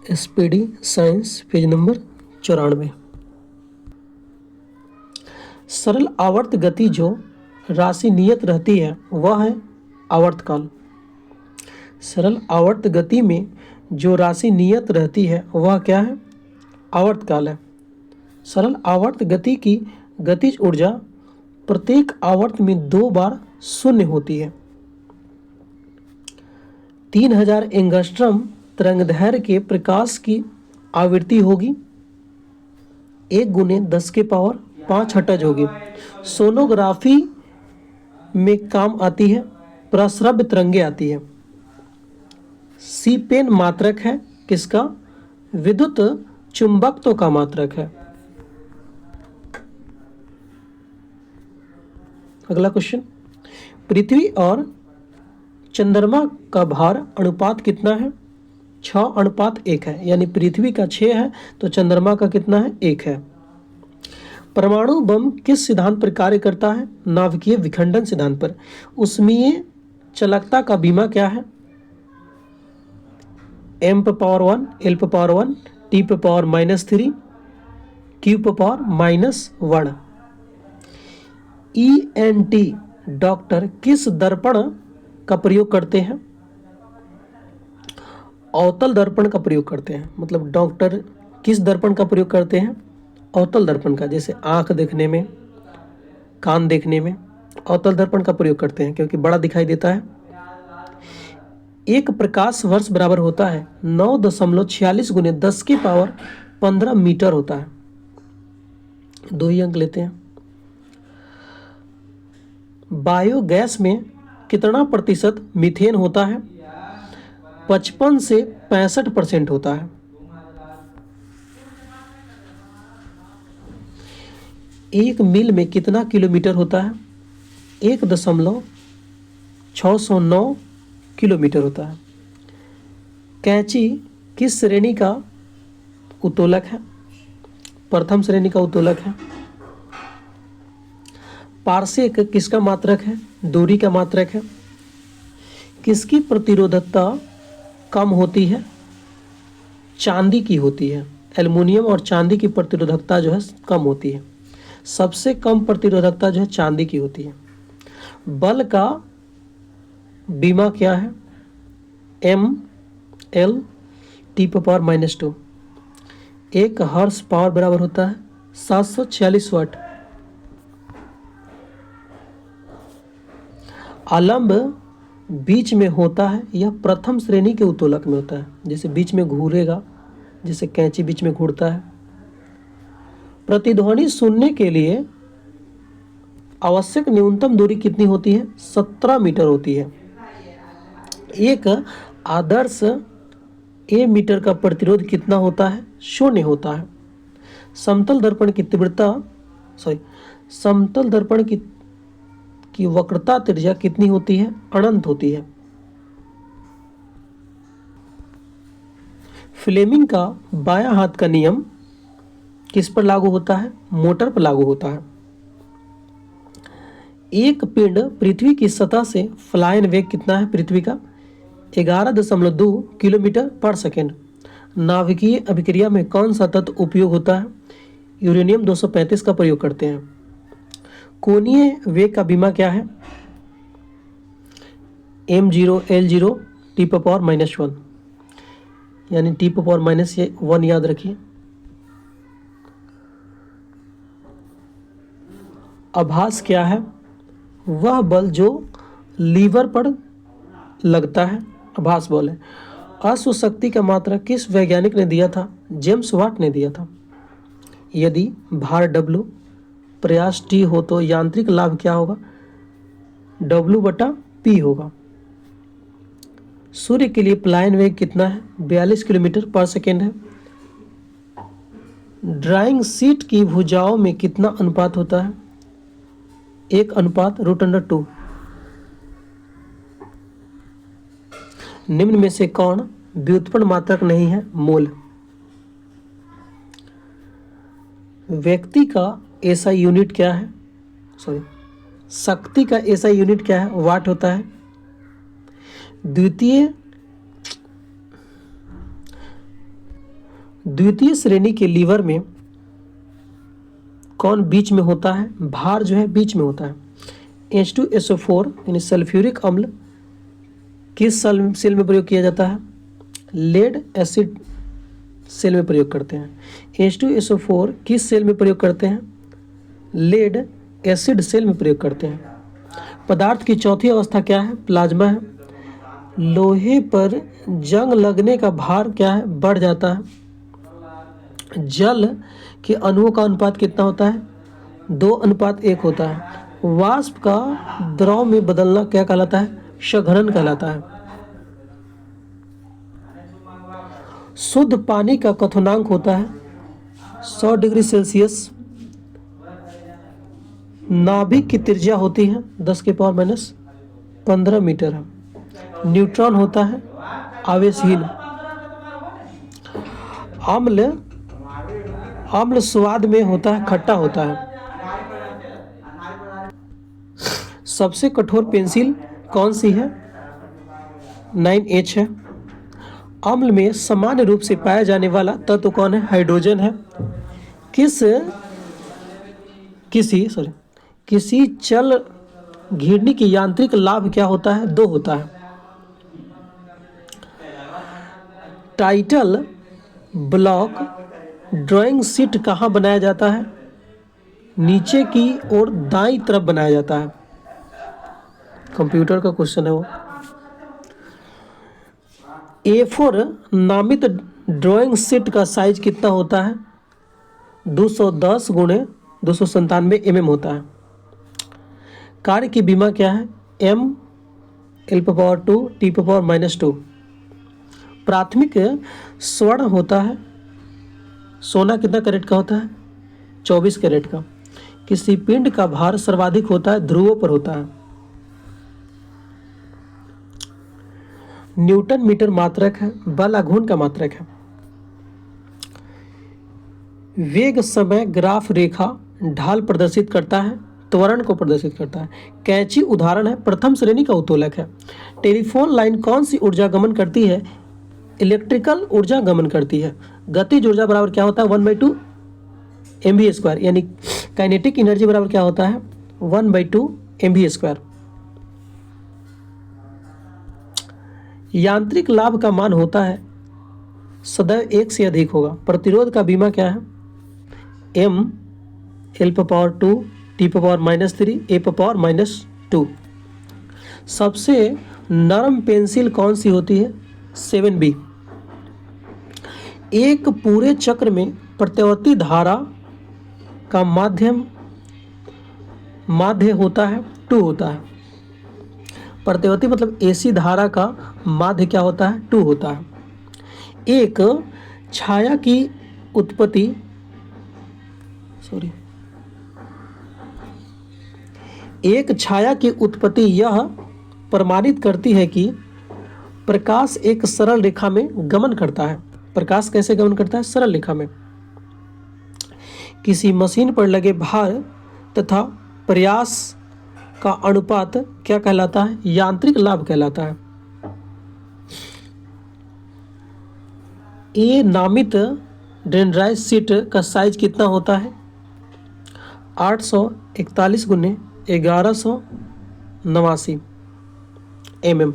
SPD science page number 94। सरल आवर्त गति जो राशि नियत रहती है वह है आवर्तकाल। सरल आवर्त गति में जो राशि नियत रहती है वह क्या है? आवर्तकाल है। सरल आवर्त गति की गतिज ऊर्जा प्रत्येक आवर्त में 2 बार शून्य होती है। 3000 एंगस्ट्रम तरंगदैर्घ्य के प्रकाश की आवृत्ति होगी 1 × 10⁵ हर्ट्ज होगी। सोनोग्राफी में काम आती है, प्रस्रव्य तरंगे आती है। सी पेन मात्रक है किसका? विद्युत चुंबकत्व का मात्रक है। अगला क्वेश्चन, पृथ्वी और चंद्रमा का भार अनुपात कितना है? 6:1 है, यानी पृथ्वी का 6 है तो चंद्रमा का कितना है? 1 है। परमाणु बम किस सिद्धांत पर कार्य करता है? नाभिकीय विखंडन सिद्धांत पर। ऊष्मीय चालकता का बीमा क्या है? m⁻1 l⁻1 t⁻³ q⁻−1। ENT doctor किस दर्पण का प्रयोग करते हैं? अवतल दर्पण का प्रयोग करते हैं। मतलब डॉक्टर किस दर्पण का प्रयोग करते हैं? अवतल दर्पण का। जैसे आंख देखने में, कान देखने में अवतल दर्पण का प्रयोग करते हैं क्योंकि बड़ा दिखाई देता है। एक प्रकाश वर्ष बराबर होता है 9.46 × 10⁻15 मीटर होता है। 2 ही अंक लेते हैं। बायोगैस में कितना प्रतिशत मीथेन होता है? 55 से 65% होता है। एक मील में कितना किलोमीटर होता है? 1.609 किलोमीटर होता है। कैंची किस श्रेणी का उत्तोलक है? प्रथम श्रेणी का उत्तोलक है। पारसेक किसका मात्रक है? दूरी का मात्रक है। किसकी प्रतिरोधकता कम होती है? चांदी की होती है। एल्युमिनियम और चांदी की प्रतिरोधकता जो है कम होती है। सबसे कम प्रतिरोधकता जो है चांदी की होती है। बल का बीमा क्या है? mL T⁻⁻²। 1 हॉर्स पावर बराबर होता है 746 वाट। आलंब बीच में होता है, यह प्रथम श्रेणी के उत्तोलक में होता है। जैसे बीच में घूरेगा, जैसे कैंची बीच में घूरता है। प्रतिध्वनि सुनने के लिए आवश्यक न्यूनतम दूरी कितनी होती है? 17 मीटर होती है। एक आदर्श A मीटर का प्रतिरोध कितना होता है? 0 होता है। समतल दर्पण की वक्रता त्रिज्या कितनी होती है? अनंत होती है। फ्लेमिंग का बायां हाथ का नियम किस पर लागू होता है? मोटर पर लागू होता है। एक पिंड पृथ्वी की सतह से फ्लायन वेग कितना है पृथ्वी का? 11.2 किलोमीटर पर सेकेंड। नाभिकीय अभिक्रिया में कौन सा तत्व उपयोग होता है? यूरेनियम 235 का प्रयोग करते हैं। कोणीय वेग का बीमा क्या है? m0 l0 t⁻⁻1, यानी t⁻⁻1 याद रखिए। आभास क्या है? वह बल जो लीवर पर लगता है, आभास बल है। अश्व शक्ति का मात्रा किस वैज्ञानिक ने दिया था? जेम्स वाट ने दिया था। यदि भार W प्रयास T हो तो यांत्रिक लाभ क्या होगा? W/P होगा। सूर्य के लिए पलायन वेग कितना है? 42 किलोमीटर पर सेकेंड है। ड्राइंग शीट की भुजाओं में कितना अनुपात होता है? 1:√2। निम्न में से कौन व्युत्पन्न मात्रक नहीं है? मोल। व्यक्ति का SI यूनिट क्या है? शक्ति का SI यूनिट क्या है? वाट होता है। द्वितीय श्रेणी के लीवर में कौन बीच में होता है? भार जो है बीच में होता है। H2SO4 यानी सल्फ्यूरिक अम्ल किस सेल में प्रयोग किया जाता है? लेड एसिड सेल में प्रयोग करते हैं। H2SO4 किस सेल में प्रयोग करते हैं? लेड एसिड सेल में प्रयोग करते हैं। पदार्थ की चौथी अवस्था क्या है? प्लाज्मा है। लोहे पर जंग लगने का भार क्या है? बढ़ जाता है। जल के अणुओं का अनुपात कितना होता है? 2:1 होता है। वाष्प का द्रव में बदलना क्या कहलाता है? शघनन कहलाता है। शुद्ध पानी का क्वथनांक होता है 100 डिग्री सेल्सियस। नाभिक की त्रिज्या होती है 10⁻⁻15 मीटर है। न्यूट्रॉन होता है आवेशहीन। अम्ल स्वाद में होता है खट्टा होता है। सबसे कठोर पेंसिल कौन सी है? 9H है। अम्ल में सामान्य रूप से पाया जाने वाला तत्व कौन है? हाइड्रोजन है। किसी चल घिरनी की यांत्रिक लाभ क्या होता है? 2 होता है। टाइटल ब्लॉक ड्राइंग शीट कहाँ बनाया जाता है? नीचे की ओर दाईं तरफ बनाया जाता है। कंप्यूटर का क्वेश्चन है वो। A4 नामित ड्राइंग शीट का साइज कितना होता है? 210 × 297 mm होता है। कार्य की बीमा क्या है? M L⁻2 T⁻²। प्राथमिक स्वर्ण होता है, सोना कितना कैरेट का होता है? 24 कैरेट का। किसी पिंड का भार सर्वाधिक होता है ध्रुवों पर होता है। न्यूटन मीटर मात्रक है, बल आघूर्ण का मात्रक है। वेग समय ग्राफ रेखा ढाल प्रदर्शित करता है, त्वरण को प्रदर्शित करता है। कैंची उदाहरण है, प्रथम श्रेणी का उत्तोलक है। टेलीफोन लाइन कौन सी ऊर्जा गमन करती है? इलेक्ट्रिकल ऊर्जा गमन करती है। गतिज ऊर्जा बराबर क्या होता है? 1/2 mv², यानी काइनेटिक एनर्जी बराबर क्या होता है? 1/2 mv²। यांत्रिक लाभ का मान होता है सदैव 1 से अधिक होगा। प्रतिरोध का बीमा क्या है? M L⁻2 T⁻³ A⁻²। सबसे नरम पेंसिल कौन सी होती है? 7B। एक पूरे चक्र में प्रत्यावर्ती धारा का माध्य होता है 2 होता है। प्रत्यावर्ती मतलब AC धारा का माध्य क्या होता है? 2 होता है। एक छाया की उत्पत्ति यह प्रमाणित करती है कि प्रकाश एक सरल रेखा में गमन करता है। प्रकाश कैसे गमन करता है? सरल रेखा में। किसी मशीन पर लगे भार तथा प्रयास का अनुपात क्या कहलाता है? यांत्रिक लाभ कहलाता है। ए नामित डेंड्राइट शीट का साइज कितना होता है? 841 × 1189 mm।